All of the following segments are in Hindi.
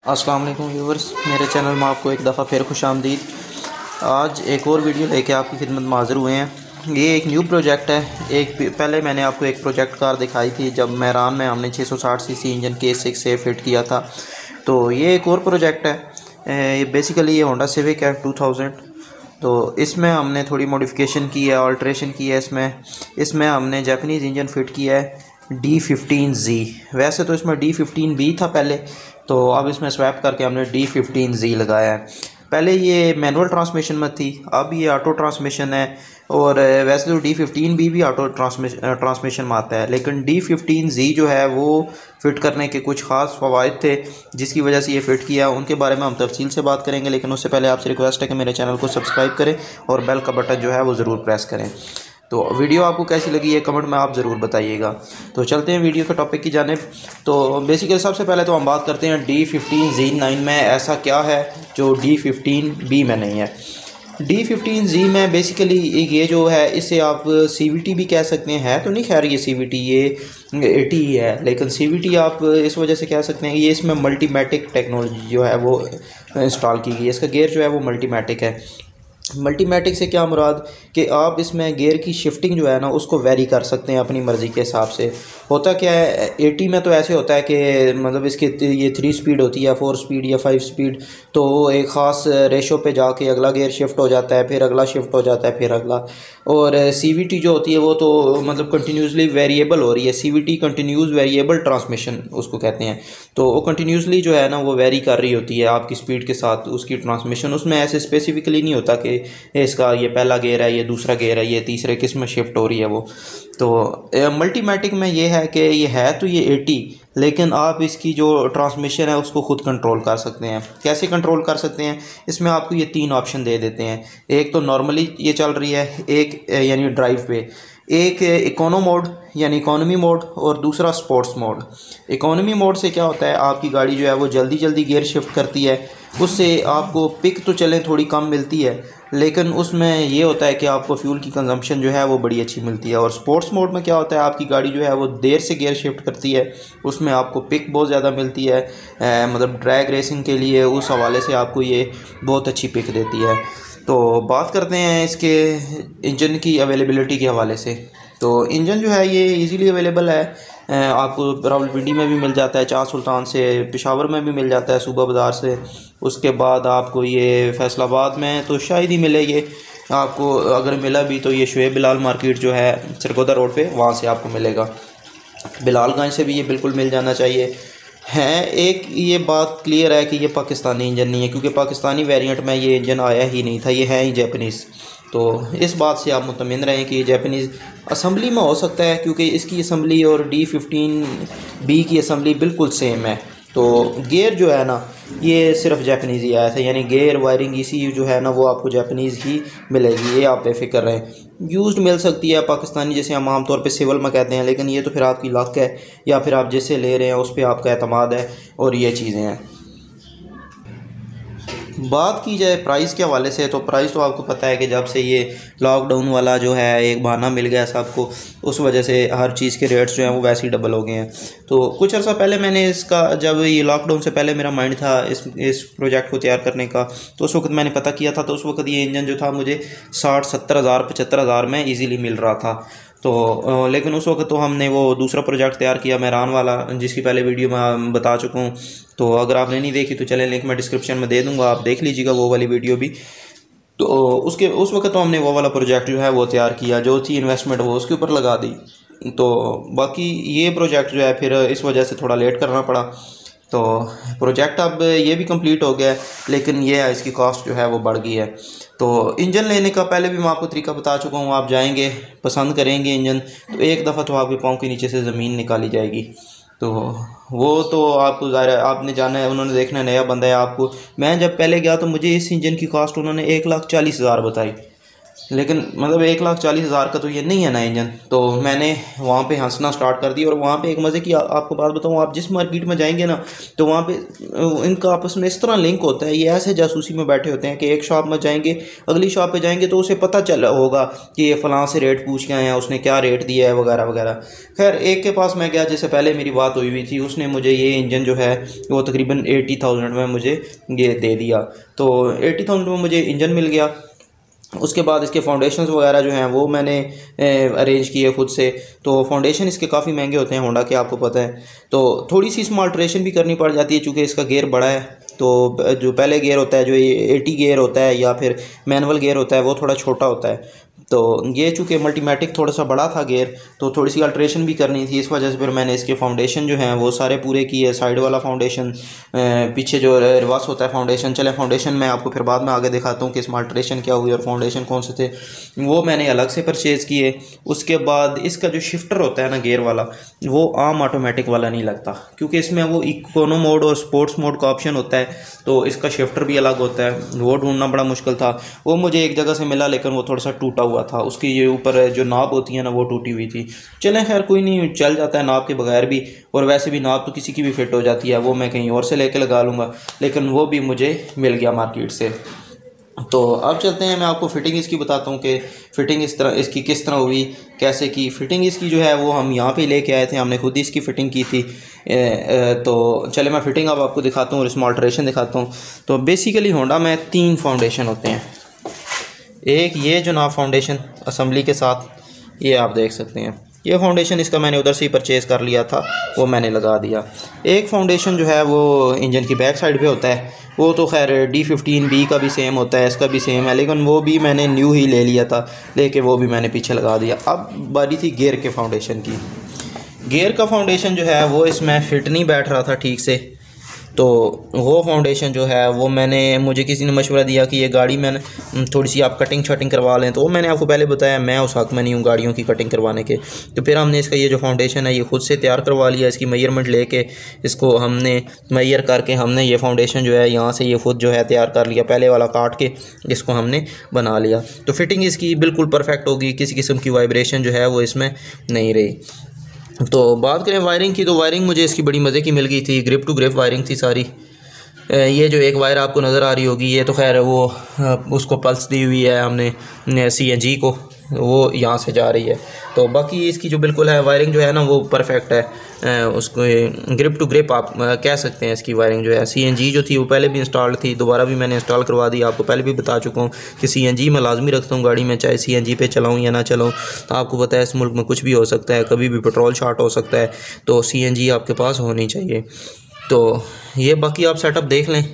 अस्सलाम वालेकुम व्यूवर्स, मेरे चैनल में आपको एक दफ़ा फिर खुशामदीद। आज एक और वीडियो लेके आपकी खिदमत में हाज़िर हुए हैं। ये एक न्यू प्रोजेक्ट है। पहले मैंने आपको एक प्रोजेक्ट कार दिखाई थी जब मैरान में हमने 660 सीसी इंजन K6 से फिट किया था। तो ये एक और प्रोजेक्ट है। बेसिकली ये होंडा सिविक है 2000। तो इसमें हमने थोड़ी मॉडिफिकेशन की है, अल्ट्रेशन की है। इसमें हमने जापानीज़ इंजन फिट किया है D15Z। वैसे तो इसमें D15B था पहले, तो अब इसमें स्वैप करके हमने D15Z लगाया है। पहले ये मैनुअल ट्रांसमिशन में थी, अब ये ऑटो ट्रांसमिशन है। और वैसे तो D15B भी ऑटो ट्रांसमिशन में आता है, लेकिन D15Z जो है वो फ़िट करने के कुछ ख़ास फ़वाइद थे जिसकी वजह से ये फ़िट किया। उनके बारे में हम तफसील से बात करेंगे, लेकिन उससे पहले आपसे रिक्वेस्ट है कि मेरे चैनल को सब्सक्राइब करें और बेल का बटन जो है वो ज़रूर प्रेस करें। तो वीडियो आपको कैसी लगी है कमेंट में आप ज़रूर बताइएगा। तो चलते हैं वीडियो के टॉपिक की जानिब। तो बेसिकली सबसे पहले तो हम बात करते हैं D15Z9 में ऐसा क्या है जो D15B में नहीं है। D15Z में बेसिकली ये जो है इसे आप CVT भी कह सकते हैं। तो नहीं, खैर ये CVT ये AT ही है, लेकिन CVT आप इस वजह से कह सकते हैं कि ये इसमें मल्टीमेटिक टेक्नोलॉजी जो है वो इंस्टॉल की गई है। इसका गेयर जो है वो मल्टीमेटिक है। मल्टीमेटिक से क्या मुराद कि आप इसमें गियर की शिफ्टिंग जो है ना उसको वेरी कर सकते हैं अपनी मर्ज़ी के हिसाब से। होता क्या है 80 में तो ऐसे होता है कि मतलब इसके ये 3 स्पीड होती है, 4 स्पीड या 5 स्पीड। तो एक ख़ास रेशो पे जाके अगला गियर शिफ्ट हो जाता है, फिर अगला शिफ्ट हो जाता है, फिर अगला। और CVT जो होती है वो तो मतलब कंटिन्यूसली वेरिएबल हो रही है। CVT कंटिन्यूस वेरिएबल ट्रांसमिशन उसको कहते हैं। तो वो कंटिन्यूसली जो है ना वो वेरी कर रही होती है आपकी स्पीड के साथ उसकी ट्रांसमिशन। उसमें ऐसे स्पेसिफिकली नहीं होता कि इसका ये पहला गेयर है, ये दूसरा गेयर है, ये तीसरे किस में शिफ्ट हो रही है वो। तो मल्टीमेटिक में ये है कि ये है तो ये 80, लेकिन आप इसकी जो ट्रांसमिशन है उसको ख़ुद कंट्रोल कर सकते हैं। कैसे कंट्रोल कर सकते हैं? इसमें आपको ये 3 ऑप्शन दे देते हैं। एक तो नॉर्मली ये चल रही है, एक यानी ड्राइव पे, एक इकोनो मोड यानी इकोनॉमी मोड, और दूसरा स्पोर्ट्स मोड। इकोनॉमी मोड से क्या होता है आपकी गाड़ी जो है वो जल्दी जल्दी गियर शिफ्ट करती है, उससे आपको पिक तो चलें थोड़ी कम मिलती है, लेकिन उसमें ये होता है कि आपको फ्यूल की कंजम्पशन जो है वो बड़ी अच्छी मिलती है। और स्पोर्ट्स मोड में क्या होता है आपकी गाड़ी जो है वो देर से गियर शिफ्ट करती है, उसमें आपको पिक बहुत ज़्यादा मिलती है। मतलब ड्रैग रेसिंग के लिए उस हवाले से आपको ये बहुत अच्छी पिक देती है। तो बात करते हैं इसके इंजन की अवेलेबिलिटी के हवाले से। तो इंजन जो है ये इजीली अवेलेबल है। आपको रावलपिंडी में भी मिल जाता है, चार सुल्तान से, पेशावर में भी मिल जाता है सूबा बाज़ार से। उसके बाद आपको ये फैसलाबाद में तो शायद ही मिले ये आपको, अगर मिला भी तो ये शुएब बिलाल मार्केट जो है सरगोदा रोड पे वहाँ से आपको मिलेगा। बिलालगंज से भी ये बिल्कुल मिल जाना चाहिए। है एक ये बात क्लियर है कि ये पाकिस्तानी इंजन नहीं है, क्योंकि पाकिस्तानी वेरिएंट में ये इंजन आया ही नहीं था, ये है ही जैपनीज़। तो इस बात से आप मुतमिन रहें कि ये जैपनीज़ असम्बली में हो सकता है, क्योंकि इसकी असम्बली और D15B की असम्बली बिल्कुल सेम है। तो गेयर जो है ना ये सिर्फ जैपनीज़ ही आया था, यानी गेयर वायरिंग ECU जो है ना वो आपको जैपनीज़ ही मिलेगी, ये आप बेफिक्र रहें। यूज्ड मिल सकती है पाकिस्तानी, जैसे हम आमतौर पे सिविल में कहते हैं, लेकिन ये तो फिर आपकी लक है या फिर आप जैसे ले रहे हैं उस पर आपका एतमाद है, और ये चीज़ें हैं। बात की जाए प्राइस के हवाले से, तो प्राइस तो आपको पता है कि जब से ये लॉकडाउन वाला जो है एक बहाना मिल गया सबको, उस वजह से हर चीज़ के रेट्स जो हैं वो वैसे ही डबल हो गए हैं। तो कुछ अर्सा पहले मैंने इसका, जब ये लॉकडाउन से पहले मेरा माइंड था इस प्रोजेक्ट को तैयार करने का, तो उस वक्त मैंने पता किया था। तो उस वक्त ये इंजन जो था मुझे 60-70 हज़ार 75 हज़ार में ईज़िली मिल रहा था। तो लेकिन उस वक्त तो हमने वो दूसरा प्रोजेक्ट तैयार किया मैरान वाला, जिसकी पहले वीडियो मैं बता चुका हूँ। तो अगर आपने नहीं देखी तो चलें, लिंक मैं डिस्क्रिप्शन में दे दूँगा, आप देख लीजिएगा वो वाली वीडियो भी। तो उस वक्त तो हमने वो वाला प्रोजेक्ट जो है वो तैयार किया, जो थी इन्वेस्टमेंट वो उसके ऊपर लगा दी। तो बाकी ये प्रोजेक्ट जो है फिर इस वजह से थोड़ा लेट करना पड़ा। तो प्रोजेक्ट अब ये भी कंप्लीट हो गया है, लेकिन ये है इसकी कॉस्ट जो है वो बढ़ गई है। तो इंजन लेने का पहले भी मैं आपको तरीका बता चुका हूँ। आप जाएंगे, पसंद करेंगे इंजन, तो एक दफ़ा तो आपके पाँव के नीचे से ज़मीन निकाली जाएगी। तो वो तो आपको ज़ाहिर है आपने जाना है, उन्होंने देखना नया बंदा है आपको। मैं जब पहले गया तो मुझे इस इंजन की कॉस्ट उन्होंने 1,40,000 बताई। लेकिन मतलब 1,40,000 का तो ये नहीं है ना इंजन। तो मैंने वहाँ पे हंसना स्टार्ट कर दिया। और वहाँ पे एक मज़े की आपको बात बताऊँ, आप जिस मार्केट में जाएंगे ना तो वहाँ पे इनका आपस में इस तरह लिंक होता है, ये ऐसे जासूसी में बैठे होते हैं कि एक शॉप में जाएंगे, अगली शॉप पे जाएंगे तो उसे पता चल होगा कि ये फ़लाँ से रेट पूछ के आए हैं, उसने क्या रेट दिया है वगैरह वगैरह। खैर एक के पास मैं गया जिससे पहले मेरी बात हुई थी, उसने मुझे ये इंजन जो है वो तकरीबन 80,000 में मुझे ये दे दिया। तो 80,000 में मुझे इंजन मिल गया। उसके बाद इसके फाउंडेशंस वगैरह जो हैं वो मैंने अरेंज किए खुद से। तो फाउंडेशन इसके काफ़ी महंगे होते हैं होंडा के, आपको पता है। तो थोड़ी सी इसमें अल्ट्रेशन भी करनी पड़ जाती है चूँकि इसका गियर बड़ा है। तो जो पहले गियर होता है, जो 80 गियर होता है या फिर मैनुअल गियर होता है, वो थोड़ा छोटा होता है। तो ये चूँकि मल्टीमेटिक थोड़ा सा बड़ा था गियर, तो थोड़ी सी अल्ट्रेशन भी करनी थी। इस वजह से फिर मैंने इसके फाउंडेशन जो हैं वो सारे पूरे किए। साइड वाला फाउंडेशन, पीछे जो रिवर्स होता है फाउंडेशन, चले फाउंडेशन मैं आपको फिर बाद में आगे दिखाता हूँ कि इसमें अल्ट्रेशन क्या हुई और फाउंडेशन कौन से थे, वो मैंने अलग से परचेज़ किए। उसके बाद इसका जो शिफ्टर होता है ना गियर वाला, वो आम ऑटोमेटिक वाला नहीं लगता, क्योंकि इसमें वो इकोनो मोड और स्पोर्ट्स मोड का ऑप्शन होता है। तो इसका शिफ्टर भी अलग होता है, वो ढूंढना बड़ा मुश्किल था। वो मुझे एक जगह से मिला लेकिन वो थोड़ा सा टूटा हुआ था, उसकी ये ऊपर जो नाब होती है ना वो टूटी हुई थी। चलें खैर कोई नहीं, चल जाता है नाब के बगैर भी। और वैसे भी नाब तो किसी की भी फिट हो जाती है, वो मैं कहीं और से लेके लगा लूँगा, लेकिन वो भी मुझे मिल गया मार्केट से। तो अब चलते हैं, मैं आपको फ़िटिंग इसकी बताता हूँ कि फ़िटिंग इस तरह इसकी किस तरह हुई, कैसे की। फ़िटिंग इसकी जो है वो हम यहाँ पे लेके आए थे, हमने खुद ही इसकी फ़िटिंग की थी। तो चले मैं फ़िटिंग अब आपको दिखाता हूँ और इसमें अल्ट्रेशन दिखाता हूँ। तो बेसिकली होंडा में 3 फाउंडेशन होते हैं। एक ये जो ना फाउंडेशन असम्बली के साथ, ये आप देख सकते हैं, ये फाउंडेशन इसका मैंने उधर से ही परचेज़ कर लिया था, वो मैंने लगा दिया। एक फाउंडेशन जो है वो इंजन की बैक साइड पे होता है, वो तो खैर D15B का भी सेम होता है, इसका भी सेम है, लेकिन वो भी मैंने न्यू ही ले लिया था, लेके वो भी मैंने पीछे लगा दिया। अब बारी थी गियर के फाउंडेशन की। गियर का फाउंडेशन जो है वो इसमें फ़िट नहीं बैठ रहा था ठीक से। तो वो फाउंडेशन जो है वो मुझे किसी ने मशवरा दिया कि ये गाड़ी में थोड़ी सी आप कटिंग शटिंग करवा लें। तो वो मैंने आपको पहले बताया, मैं उस हक़ में नहीं हूँ गाड़ियों की कटिंग करवाने के। तो फिर हमने इसका ये जो फाउंडेशन है ये खुद से तैयार करवा लिया। इसकी मेजरमेंट लेके इसको हमने मेजर करके हमने ये फाउंडेशन जो है यहाँ से ये खुद जो है तैयार कर लिया, पहले वाला काट के इसको हमने बना लिया। तो फिटिंग इसकी बिल्कुल परफेक्ट होगी, किसी किस्म की वाइब्रेशन जो है वो इसमें नहीं रही। तो बात करें वायरिंग की, तो वायरिंग मुझे इसकी बड़ी मज़े की मिल गई थी, ग्रिप टू ग्रिप वायरिंग थी सारी। ये जो एक वायर आपको नज़र आ रही होगी, ये तो खैर वो उसको पल्स दी हुई है हमने CNG को, वो यहाँ से जा रही है। तो बाकी इसकी जो बिल्कुल है वायरिंग जो है ना वो परफेक्ट है। उसको ग्रिप टू ग्रिप आप कह सकते हैं। इसकी वायरिंग जो है CNG जो थी वो पहले भी इंस्टॉल थी, दोबारा भी मैंने इंस्टॉल करवा दी। आपको पहले भी बता चुका हूँ कि CNG मैं लाजमी रखता हूँ गाड़ी में, चाहे CNG पे चलाऊँ या ना चलाऊँ। तो आपको पता है इस मुल्क में कुछ भी हो सकता है, कभी भी पेट्रोल शॉर्ट हो सकता है, तो CNG आपके पास होनी चाहिए। तो ये बाकी आप सेटअप देख लें।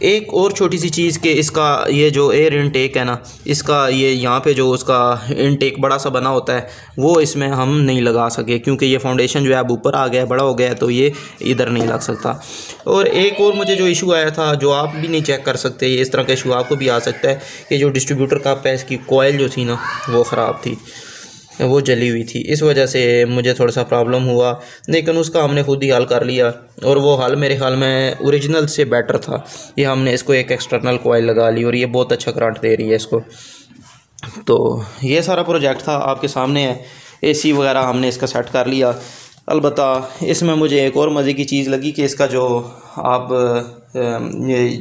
एक और छोटी सी चीज़ कि इसका ये जो एयर इनटेक है ना, इसका ये यहाँ पे जो उसका इनटेक बड़ा सा बना होता है वो इसमें हम नहीं लगा सके, क्योंकि ये फाउंडेशन जो है अब ऊपर आ गया है, बड़ा हो गया है, तो ये इधर नहीं लग सकता। और एक और मुझे जो इशू आया था, जो आप भी नहीं चेक कर सकते, ये इस तरह का इशू आपको भी आ सकता है कि जो डिस्ट्रीब्यूटर कप है इसकी कोयल जो थी ना वो ख़राब थी, वो जली हुई थी। इस वजह से मुझे थोड़ा सा प्रॉब्लम हुआ, लेकिन उसका हमने खुद ही हल कर लिया। और वो हल मेरे ख्याल में ओरिजिनल से बेटर था। ये हमने इसको एक एक्सटर्नल कॉइल लगा ली और ये बहुत अच्छा करंट दे रही है इसको। तो ये सारा प्रोजेक्ट था, आपके सामने है। AC वगैरह हमने इसका सेट कर लिया। अलबत्ता इसमें मुझे एक और मज़े की चीज़ लगी कि इसका जो आप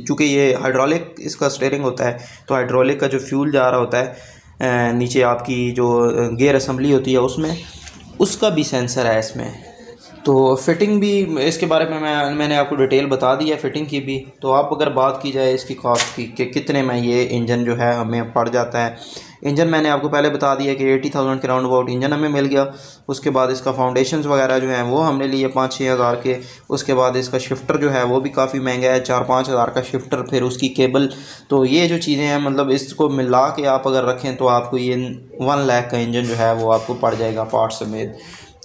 चूँकि ये हाइड्रोलिक इसका स्टीयरिंग होता है, तो हाइड्रोलिक का जो फ्यूल जा रहा होता है नीचे आपकी जो गियर असम्बली होती है उसमें, उसका भी सेंसर है इसमें। तो फ़िटिंग भी इसके बारे में मैंने आपको डिटेल बता दी है फ़िटिंग की भी। तो आप अगर बात की जाए इसकी कॉस्ट की कि कितने में ये इंजन जो है हमें पड़ जाता है, इंजन मैंने आपको पहले बता दिया कि 80,000 के राउंड अबाउट इंजन हमें मिल गया। उसके बाद इसका फाउंडेशंस वगैरह जो हैं वो हमने लिए 5-6 हज़ार के। उसके बाद इसका शिफ्टर जो है वो भी काफ़ी महंगा है, 4-5 हज़ार का शिफ्टर, फिर उसकी केबल। तो ये जो चीज़ें हैं, मतलब इसको मिला के आप अगर रखें तो आपको ये 1 लाख का इंजन जो है वो आपको पड़ जाएगा पार्ट समेत।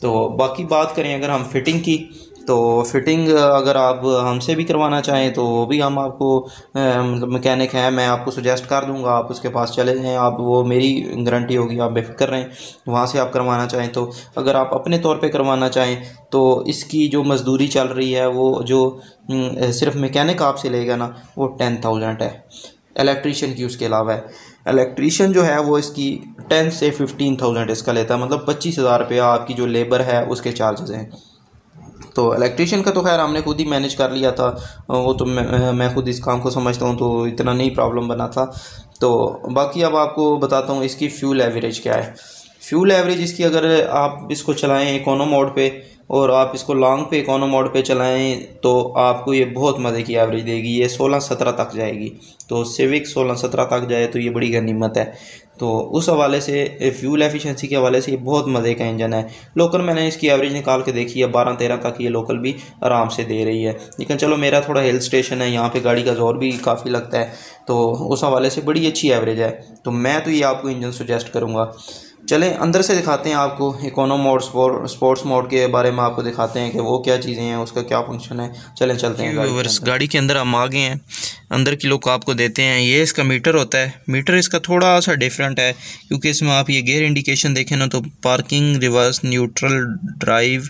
तो बाकी बात करें अगर हम फ़िटिंग की, तो फ़िटिंग अगर आप हमसे भी करवाना चाहें तो वो भी हम आपको मतलब मैकेनिक हैं, मैं आपको सुजेस्ट कर दूंगा, आप उसके पास चले जाएँ। आप वो मेरी गारंटी होगी, आप बेफिक्र रहें। वहाँ से आप करवाना चाहें तो, अगर आप अपने तौर पे करवाना चाहें तो इसकी जो मज़दूरी चल रही है वो जो सिर्फ मैकेनिक आपसे लेगा ना वो 10,000 है। इलेक्ट्रीशियन की उसके अलावा है। इलेक्ट्रीशियन जो है वो इसकी 10 से 15,000 इसका लेता है, मतलब 25,000 रुपया आपकी जो लेबर है उसके चार्जेस हैं। तो इलेक्ट्रीशियन का तो खैर हमने खुद ही मैनेज कर लिया था, वो तो मैं खुद इस काम को समझता हूँ, तो इतना नहीं प्रॉब्लम बना था। तो बाकी अब आपको बताता हूँ इसकी फ्यूल एवरेज क्या है। फ्यूल एवरेज इसकी, अगर आप इसको चलाएं इकोनो मोड पे और आप इसको लॉन्ग पे इकोनो मोड पे चलाएं तो आपको ये बहुत मज़े की एवरेज देगी। ये 16-17 तक जाएगी। तो सिविक 16-17 तक जाए तो ये बड़ी गनीमत है। तो उस हवाले से फ्यूल एफिशिएंसी के हवाले से ये बहुत मज़े का इंजन है। लोकल मैंने इसकी एवरेज निकाल के देखी है, 12-13 तक ये लोकल भी आराम से दे रही है। लेकिन चलो मेरा थोड़ा हिल स्टेशन है, यहाँ पे गाड़ी का जोर भी काफ़ी लगता है, तो उस हवाले से बड़ी अच्छी एवरेज है। तो मैं तो ये आपको इंजन सजेस्ट करूँगा। चलें अंदर से दिखाते हैं आपको इकोनो मोड, स्पोर्ट्स मोड के बारे में आपको दिखाते हैं कि वो क्या चीज़ें हैं, उसका क्या फंक्शन है। चलें चलते हैं गाड़ी के अंदर। हम आ गए हैं, अंदर की लुक आपको देते हैं। ये इसका मीटर होता है। मीटर इसका थोड़ा सा डिफरेंट है क्योंकि इसमें आप ये गियर इंडिकेशन देखें ना तो पार्किंग, रिवर्स, न्यूट्रल, ड्राइव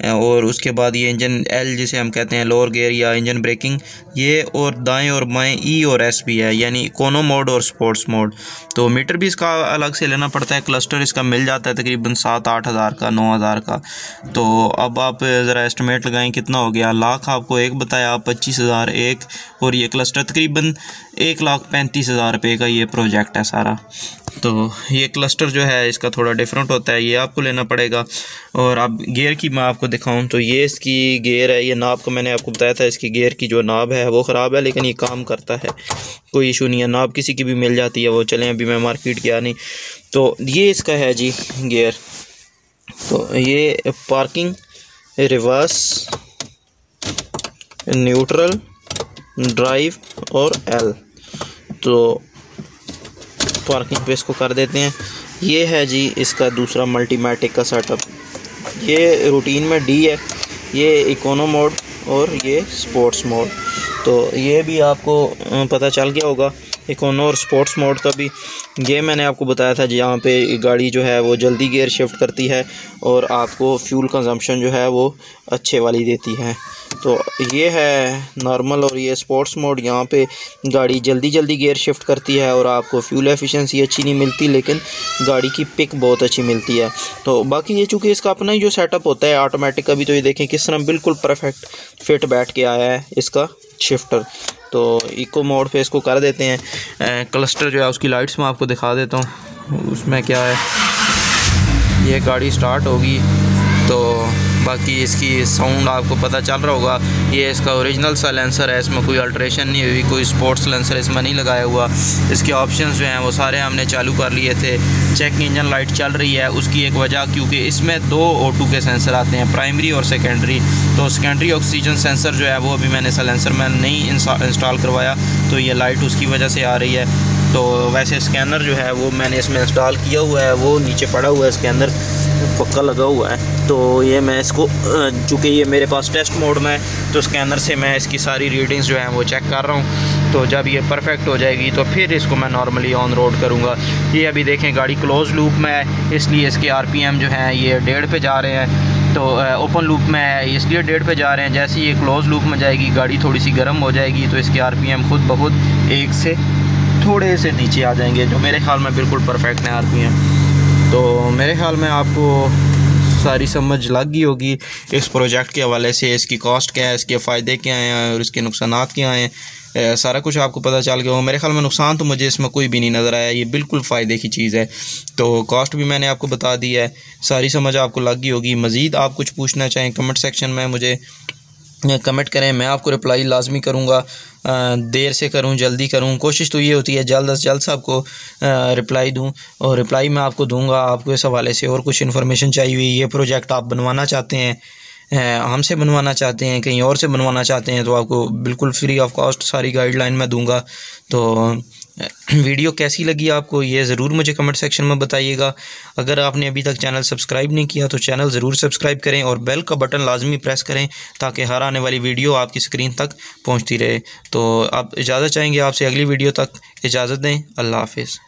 और उसके बाद ये इंजन एल जिसे हम कहते हैं लोअर गियर या इंजन ब्रेकिंग, ये और दाएं और बाएं ई और एस भी है, यानी इकोनो मोड और स्पोर्ट्स मोड। तो मीटर भी इसका अलग से लेना पड़ता है। क्लस्टर इसका मिल जाता है तकरीबन 7-8 हज़ार का, 9 हज़ार का। तो अब आप ज़रा एस्टिमेट लगाएं कितना हो गया। लाख आपको एक बताया, 25,000 एक, और ये क्लस्टर तकरीबन 1,35,000 रुपये का ये प्रोजेक्ट है सारा। तो ये क्लस्टर जो है इसका थोड़ा डिफरेंट होता है, ये आपको लेना पड़ेगा। और अब गियर की मैं आपको दिखाऊं तो ये इसकी गियर है। ये नाब को मैंने आपको बताया था, इसकी गियर की जो नाब है वो ख़राब है, लेकिन ये काम करता है, कोई इशू नहीं है। नाब किसी की भी मिल जाती है, वो चलें अभी मैं मार्केट गया नहीं। तो ये इसका है जी गियर। तो ये पार्किंग, रिवर्स, न्यूट्रल, ड्राइव और एल। तो पार्किंग पे इसको कर देते हैं। ये है जी इसका दूसरा मल्टीमेटिक का सेटअप। ये रूटीन में डी है, ये इकोनो मोड और ये स्पोर्ट्स मोड। तो ये भी आपको पता चल गया होगा इकोनो और स्पोर्ट्स मोड का भी। ये मैंने आपको बताया था जहाँ पे गाड़ी जो है वो जल्दी गियर शिफ्ट करती है और आपको फ्यूल कंजम्पशन जो है वो अच्छे वाली देती है। तो ये है नॉर्मल और ये स्पोर्ट्स मोड। यहाँ पे गाड़ी जल्दी गियर शिफ्ट करती है और आपको फ्यूल एफिशिएंसी अच्छी नहीं मिलती, लेकिन गाड़ी की पिक बहुत अच्छी मिलती है। तो बाकी ये चूँकि इसका अपना ही जो सेटअप होता है ऑटोमेटिक का भी, तो ये देखें किस तरह बिल्कुल परफेक्ट फिट बैठ के आया है इसका शिफ्टर। तो इको मोड पे इसको कर देते हैं। क्लस्टर जो है उसकी लाइट्स मैं आपको दिखा देता हूँ, उसमें क्या है। ये गाड़ी स्टार्ट होगी तो बाकी इसकी साउंड आपको पता चल रहा होगा। ये इसका ओरिजिनल साइलेंसर है, इसमें कोई अल्ट्रेशन नहीं हुई, कोई स्पोर्ट्स साइलेंसर इसमें नहीं लगाया हुआ। इसके ऑप्शंस जो हैं वो सारे हमने चालू कर लिए थे। चेक इंजन लाइट चल रही है, उसकी एक वजह क्योंकि इसमें 2 O2 के सेंसर आते हैं, प्राइमरी और सेकेंडरी। तो सेकेंडरी ऑक्सीजन सेंसर जो है वो अभी मैंने साइलेंसर में नहीं इंस्टॉल करवाया, तो ये लाइट उसकी वजह से आ रही है। तो वैसे स्कैनर जो है वो मैंने इसमें इंस्टॉल किया हुआ है, वो नीचे पड़ा हुआ है, स्कैनर पक्का लगा हुआ है। तो ये मैं इसको चूँकि ये मेरे पास टेस्ट मोड में है तो स्कैनर से मैं इसकी सारी रीडिंग्स जो हैं वो चेक कर रहा हूँ। तो जब ये परफेक्ट हो जाएगी तो फिर इसको मैं नॉर्मली ऑन रोड करूँगा। ये अभी देखें गाड़ी क्लोज लूप में है, इसलिए इसके RPM जो हैं ये 1.5 पे जा रहे हैं। तो ओपन लूप में है इसलिए 1.5 पे जा रहे हैं। जैसे ही ये क्लोज लूप में जाएगी गाड़ी थोड़ी सी गर्म हो जाएगी तो इसके RPM खुद ब खुद 1 से थोड़े से नीचे आ जाएंगे, जो मेरे ख्याल में बिल्कुल परफेक्ट है RPM। तो मेरे ख्याल में आपको सारी समझ लग गई होगी इस प्रोजेक्ट के हवाले से। इसकी कॉस्ट क्या है, इसके फ़ायदे क्या हैं और इसके नुकसानात क्या हैं, सारा कुछ आपको पता चल गया हो। मेरे ख्याल में नुकसान तो मुझे इसमें कोई भी नहीं नज़र आया, ये बिल्कुल फ़ायदे की चीज़ है। तो कॉस्ट भी मैंने आपको बता दी है, सारी समझ आपको लग गई होगी। मज़ीद आप कुछ पूछना चाहें कमेंट सेक्शन में मुझे कमेंट करें, मैं आपको रिप्लाई लाजमी करूँगा। देर से करूँ जल्दी करूँ, कोशिश तो ये होती है जल्द से जल्द आपको रिप्लाई दूँ, और रिप्लाई मैं आपको दूँगा। आपको इस हवाले से और कुछ इन्फॉर्मेशन चाहिए हुई, ये प्रोजेक्ट आप बनवाना चाहते हैं, हमसे बनवाना चाहते हैं, कहीं और से बनवाना चाहते हैं, तो आपको बिल्कुल फ्री ऑफ कॉस्ट सारी गाइडलाइन मैं दूँगा। तो वीडियो कैसी लगी आपको ये ज़रूर मुझे कमेंट सेक्शन में बताइएगा। अगर आपने अभी तक चैनल सब्सक्राइब नहीं किया तो चैनल ज़रूर सब्सक्राइब करें और बेल का बटन लाजमी प्रेस करें ताकि हर आने वाली वीडियो आपकी स्क्रीन तक पहुंचती रहे। तो आप इजाज़त चाहेंगे, आपसे अगली वीडियो तक इजाज़त दें। अल्लाह हाफिज़।